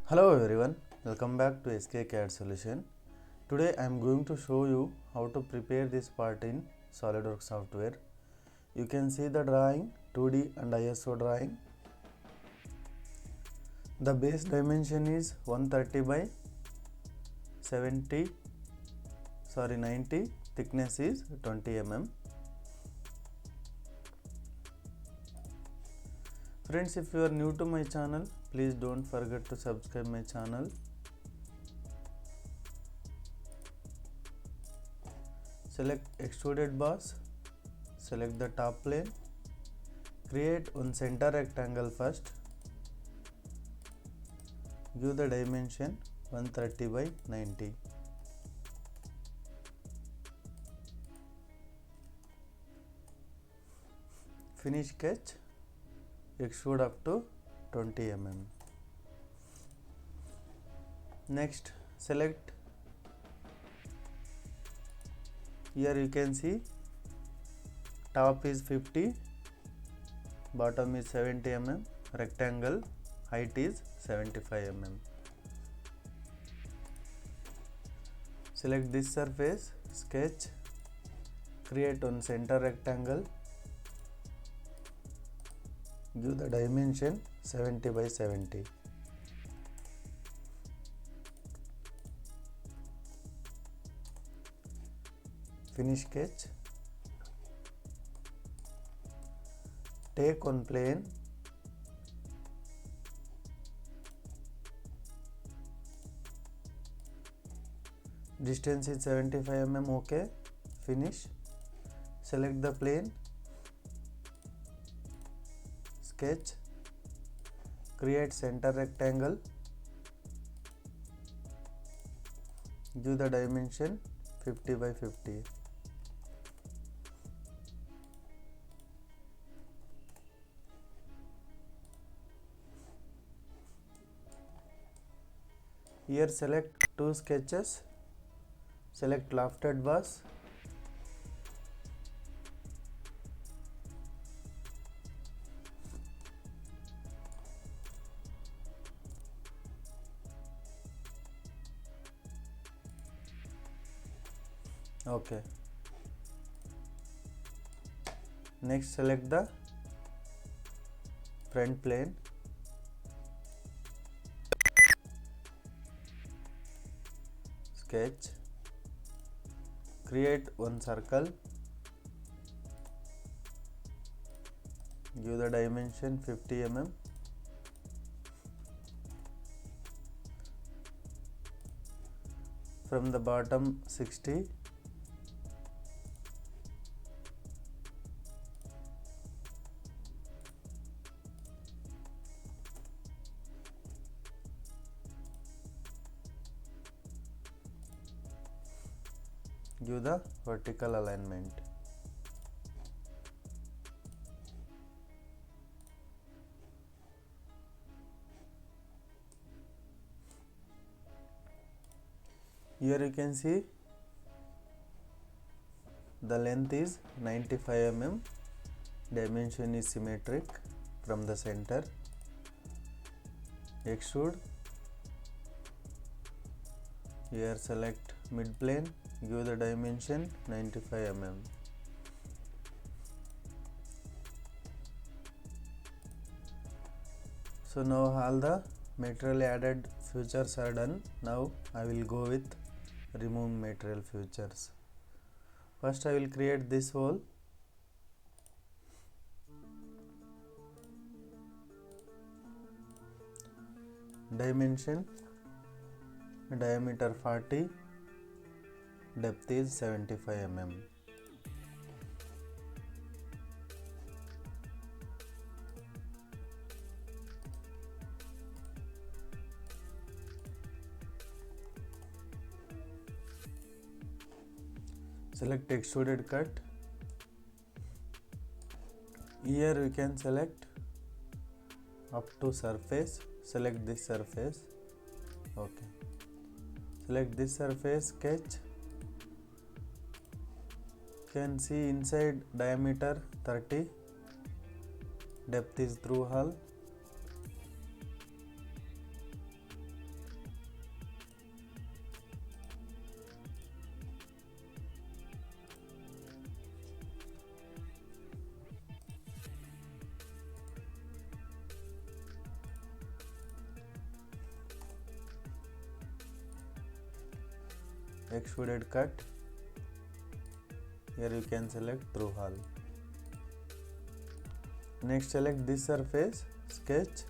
Hello everyone, welcome back to SK CAD Solution. Today I am going to show you how to prepare this part in SolidWorks software. You can see the drawing, 2D and ISO drawing. The base dimension is 130 by 90, thickness is 20 mm. Friends, if you are new to my channel, please don't forget to subscribe my channel. Select extruded boss, select the top plane, create one center rectangle first, give the dimension 130 by 90. Finish sketch, extrude up to 20 mm. Next, select, here you can see top is 50, bottom is 70 mm, rectangle height is 75 mm. Select this surface, sketch, create one center rectangle, give the dimension 70 by 70. Finish sketch. Take one plane, distance is 75 mm, okay. Finish. Select the plane, sketch, create center rectangle, give the dimension 50 by 50. Here select two sketches, select lofted boss, okay. Next select the front plane, sketch, create one circle, give the dimension 50 mm, from the bottom 60, give the vertical alignment. Here you can see the length is 95 mm, dimension is symmetric from the center. Extrude, here select mid plane, give the dimension 95 mm. So now all the material added features are done. Now I will go with remove material features. First I will create this hole. Dimension, diameter 40, depth is 75 mm. Select extruded cut. Here we can select up to surface, select this surface, okay. Select this surface, sketch, can see inside diameter 30, depth is through hull, extruded cut. Here you can select through hole. Next select this surface, sketch.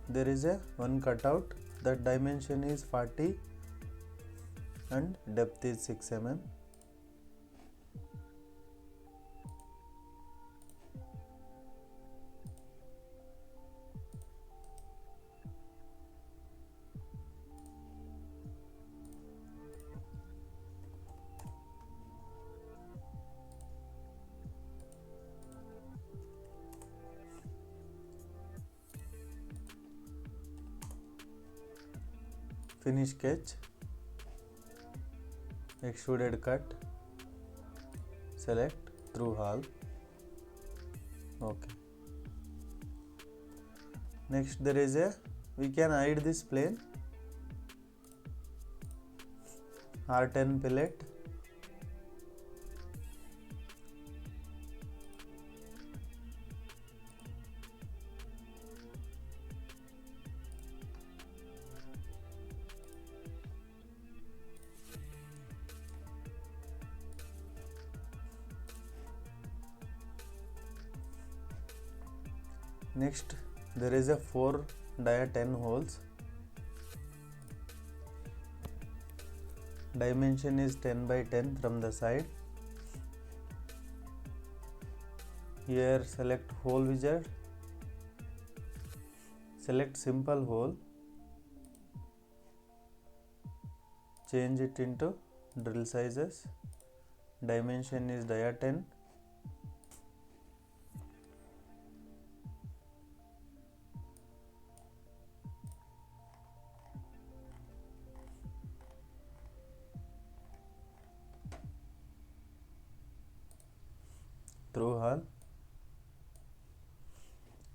There is a one cutout, that dimension is 40 and depth is 6 mm. Finish sketch, extruded cut, select through hole. Okay. Next there is a, we can hide this plane, R10 fillet. Next there is a 4 dia 10 holes. Dimension is 10 by 10 from the side. Here select hole wizard, select simple hole, change it into drill sizes. Dimension is dia 10. Through hole,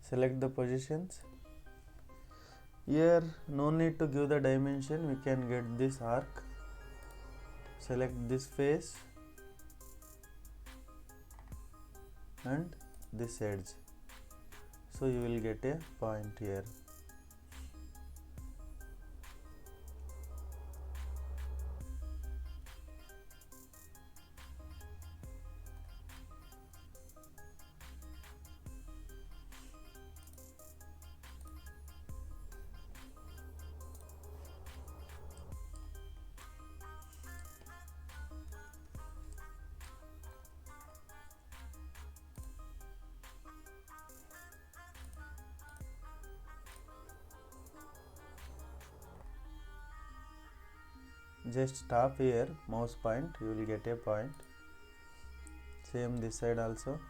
select the positions. Here no need to give the dimension, we can get this arc. Select this face and this edge, so you will get a point here. Just stop here, mouse point, you will get a point. Same this side also.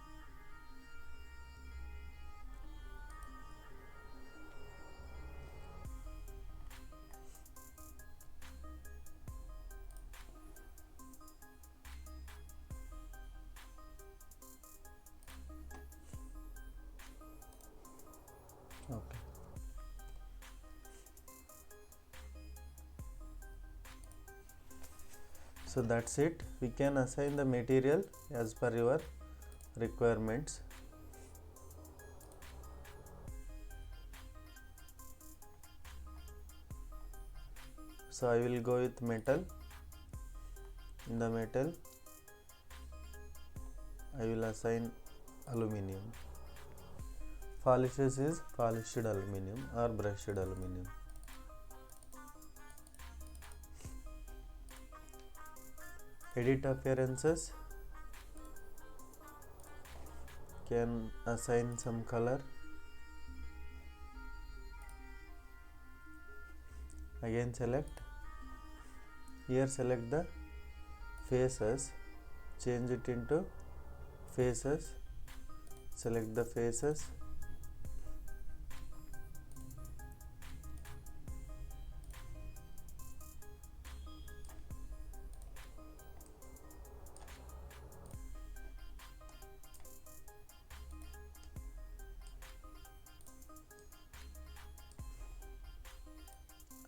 Okay. So that's it. We can assign the material as per your requirements. So I will go with metal. In the metal I will assign aluminium. Polishes is polished aluminium or brushed aluminium. Edit appearances, can assign some color. Again select, here select the faces, change it into faces, select the faces,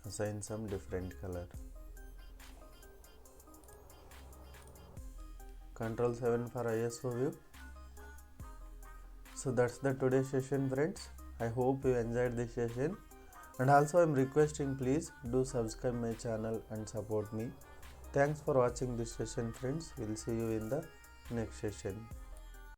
assign some different color. Control 7 for ISO view. So that's the today's session, friends. I hope you enjoyed this session, and also I'm requesting, please do subscribe my channel and support me. Thanks for watching this session, friends. We'll see you in the next session.